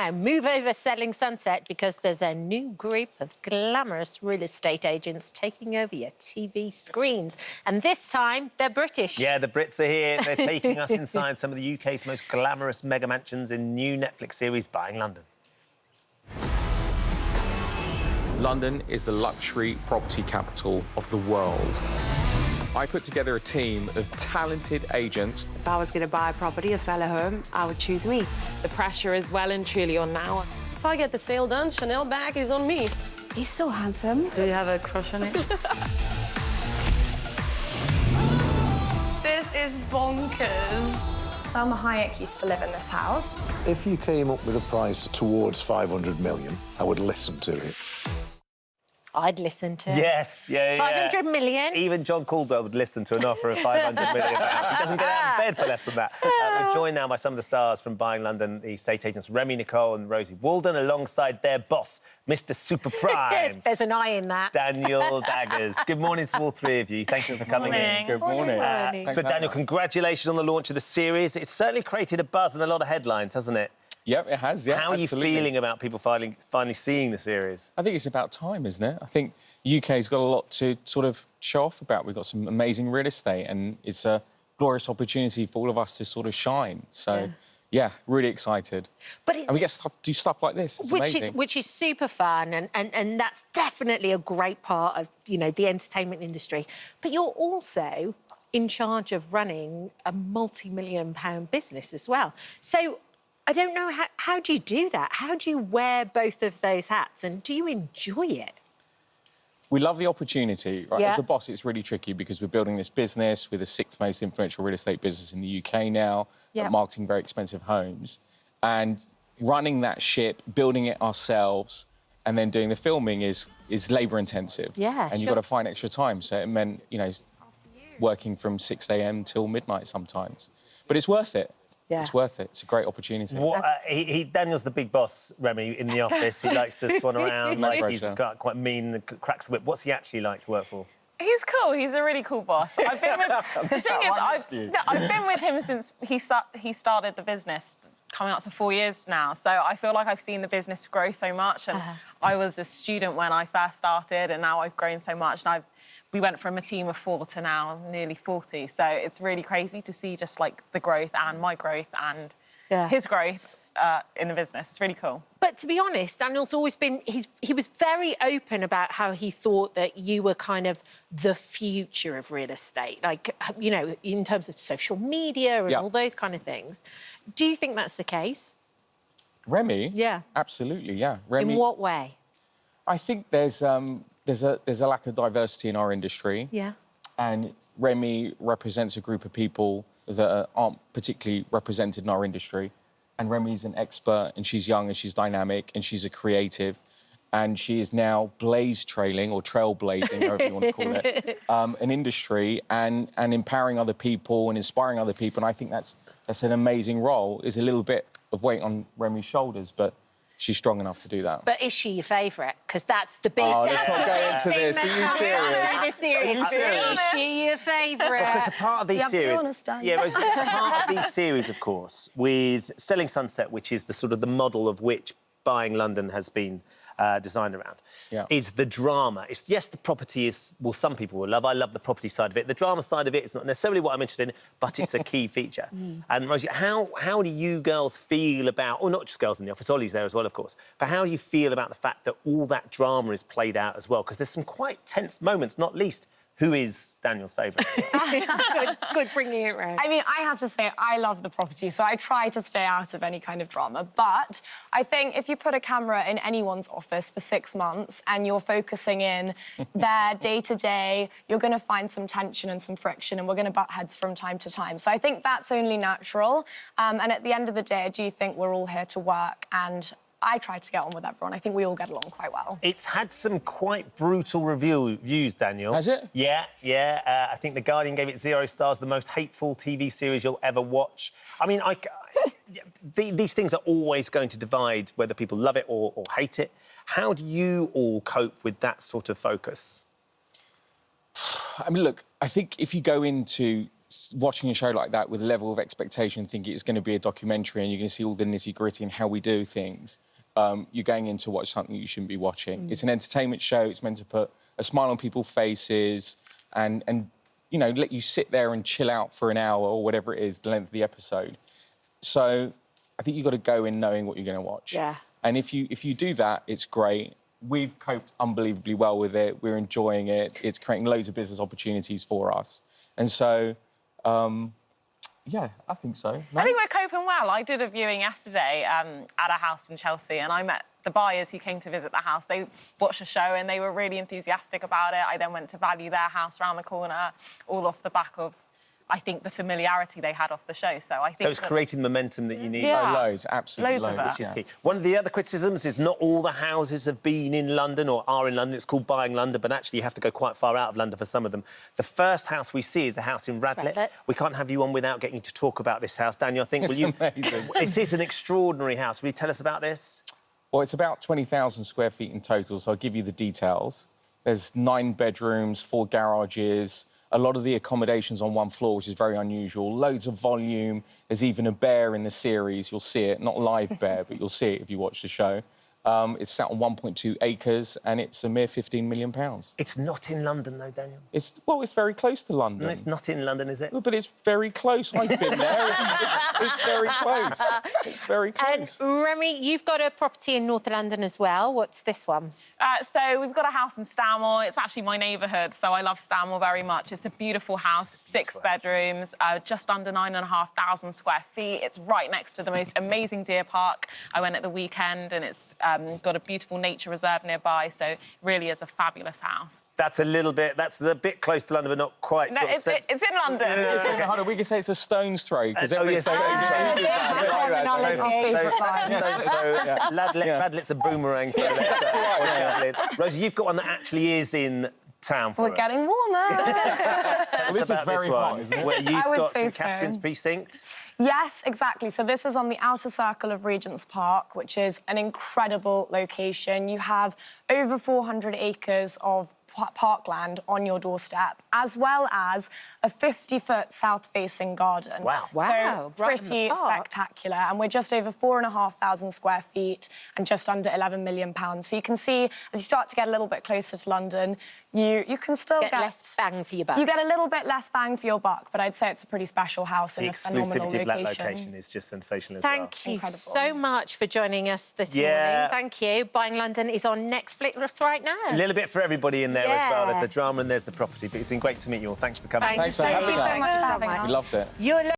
now move over Selling Sunset because there's a new group of glamorous real estate agents taking over your TV screens. And this time, they're British. Yeah, the Brits are here. They're taking us inside some of the UK's most glamorous mega mansions in new Netflix series Buying London. London is the luxury property capital of the world. I put together a team of talented agents. If I was going to buy a property or sell a home, I would choose me. The pressure is well and truly on now. If I get the sale done, Chanel bag is on me. He's so handsome. Do you have a crush on it? This is bonkers. Salma Hayek used to live in this house. If you came up with a price towards 500 million, I would listen to it. I'd listen to. Yes, yeah. 500 million? Even John Caldwell would listen to an offer of 500 million. He doesn't get out of bed for less than that. We're joined now by some of the stars from Buying London, the estate agents Reme, Nicole and Rosi Walden, alongside their boss, Mr. Super Prime. There's an eye in that. Daniel Daggers. Good morning to all three of you. Thank you for coming in. Good morning. So, Daniel, congratulations on the launch of the series. It's certainly created a buzz and a lot of headlines, hasn't it? Yep, it has, yeah. How are you feeling about people finally seeing the series? I think it's about time, isn't it? I think UK's got a lot to sort of show off about. We've got some amazing real estate and it's a glorious opportunity for all of us to sort of shine. So, yeah, really excited. And we get to do stuff like this. It's amazing. Which is super fun and that's definitely a great part of, you know, the entertainment industry. But you're also in charge of running a multi-million-pound business as well. So I don't know, how do you do that? How do you wear both of those hats and do you enjoy it? We love the opportunity, right? Yeah. As the boss, it's really tricky because we're building this business. We're the 6th most influential real estate business in the UK now, at marketing very expensive homes. And running that ship, building it ourselves, and then doing the filming is labour intensive. Yeah, and you've got to find extra time. So it meant, you know, working from 6 a.m. till midnight sometimes. But it's worth it. Yeah. It's worth it. It's a great opportunity. Daniel's the big boss, Reme, in the office. He likes to swan around, like he's quite mean and cracks the whip. What's he actually like to work for? He's cool. He's a really cool boss. I've been with, the thing is, I've been with him since he started the business, coming up to 4 years now. So I feel like I've seen the business grow so much. And I was a student when I first started, and now I've grown so much. And we went from a team of 4 to now nearly 40. So it's really crazy to see just, like, the growth and my growth and his growth in the business. It's really cool. But to be honest, Daniel's always been... He was very open about how he thought that you were kind of the future of real estate, like, you know, in terms of social media and all those kind of things. Do you think that's the case? Reme? Yeah. Absolutely, yeah. Reme, in what way? I think there's a lack of diversity in our industry. Yeah. And Reme represents a group of people that aren't particularly represented in our industry. And Remy's an expert, and she's young, and she's dynamic, and she's a creative. And she is now blaze-trailing, or trailblazing, however you want to call it, an industry and empowering other people and inspiring other people. And I think that's an amazing role. There's a little bit of weight on Remy's shoulders, but she's strong enough to do that. But is she your favourite? Because that's the big... Oh, let's not go into this. Are you serious? Is she your favourite? Because a part of these series... Yeah, Rosie, part of these series, of course, with Selling Sunset, which is the sort of the model of which Buying London has been designed around, is the drama. It's, yes, the property is... Well, some people will love. I love the property side of it. The drama side of it is not necessarily what I'm interested in, but it's a key feature. And, Rosie, how do you girls feel about... Or not just girls in the office, Ollie's there as well, of course. But how do you feel about the fact that all that drama is played out as well? Because there's some quite tense moments, not least... Who is Daniel's favourite? Good bringing it round. I mean, I have to say, I love the property, so I try to stay out of any kind of drama. But I think if you put a camera in anyone's office for 6 months and you're focusing in their day-to-day, you're going to find some tension and some friction, and we're going to butt heads from time to time. So I think that's only natural. And at the end of the day, I do think we're all here to work, and I try to get on with everyone. I think we all get along quite well. It's had some quite brutal reviews, Daniel. Has it? Yeah. I think The Guardian gave it 0 stars, the most hateful TV series you'll ever watch. I mean, these things are always going to divide whether people love it or hate it. How do you all cope with that sort of focus? I mean, look, I think if you go into watching a show like that with a level of expectation, thinking it's going to be a documentary and you're going to see all the nitty-gritty and how we do things, you're going in to watch something you shouldn't be watching. It's an entertainment show. It's meant to put a smile on people's faces and you know, let you sit there and chill out for an hour or whatever it is, the length of the episode. So I think you've got to go in knowing what you're going to watch. Yeah. And if you do that, it's great. We've coped unbelievably well with it. We're enjoying it. It's creating loads of business opportunities for us. And so, yeah, I think so. No? I think we're coping well. I did a viewing yesterday at a house in Chelsea, and I met the buyers who came to visit the house. They watched the show and they were really enthusiastic about it. I then went to value their house around the corner, all off the back of, I think, the familiarity they had off the show. So I think so it's creating momentum that you need. Yeah. Oh, loads, absolutely Loads of loads. it. Which is key. One of the other criticisms is not all the houses have been in London or are in London. It's called Buying London, but actually you have to go quite far out of London for some of them. The first house we see is a house in Radlett. We can't have you on without getting you to talk about this house. Daniel, I think, It's amazing. This is an extraordinary house. Will you tell us about this? Well, it's about 20,000 square feet in total, so I'll give you the details. There's 9 bedrooms, 4 garages, a lot of the accommodations on one floor, which is very unusual, loads of volume. There's even a bear in the series. You'll see it, not a live bear, but you'll see it if you watch the show. It's sat on 1.2 acres, and it's a mere £15 million. It's not in London, though, Daniel. It's very close to London. No, it's not in London, is it? But it's very close. I've been there. It's very close. It's very close. And Reme, you've got a property in North London as well. What's this one? So we've got a house in Stanmore. It's actually my neighbourhood, so I love Stanmore very much. It's a beautiful house, 6 bedrooms, just under 9,500 square feet. It's right next to the most amazing deer park. I went at the weekend, and it's got a beautiful nature reserve nearby, so it really is a fabulous house. That's a bit close to London, but not quite. No, it's in London. Okay, hold on, we can say it's a stone's throw, because everybody's Radlett's a boomerang. Rosi, you've got one that actually is in town for us. We're getting warmer. This is very hot, isn't it? Where you've got say St so. Catherine's precinct. Yes, exactly. So this is on the outer circle of Regent's Park, which is an incredible location. You have over 400 acres of parkland on your doorstep, as well as a 50-foot south-facing garden. Wow. Wow, So right in the pretty park. spectacular. And we're just over 4,500 square feet and just under £11 million. So you can see, as you start to get a little bit closer to London, you can still Get less bang for your buck. You get a little bit less bang for your buck, but I'd say it's a pretty special house The and a phenomenal exclusivity of that location. location is just sensational as well. Thank you Incredible. so much for joining us this Yeah. morning. Thank you. Buying London is on Netflix right now. A little bit for everybody in there as well. Yeah. There's the drama and there's the property. But it's been great to meet you all. Thanks for coming. Thanks for having Thank you us. so much for having much. us. We loved it. You're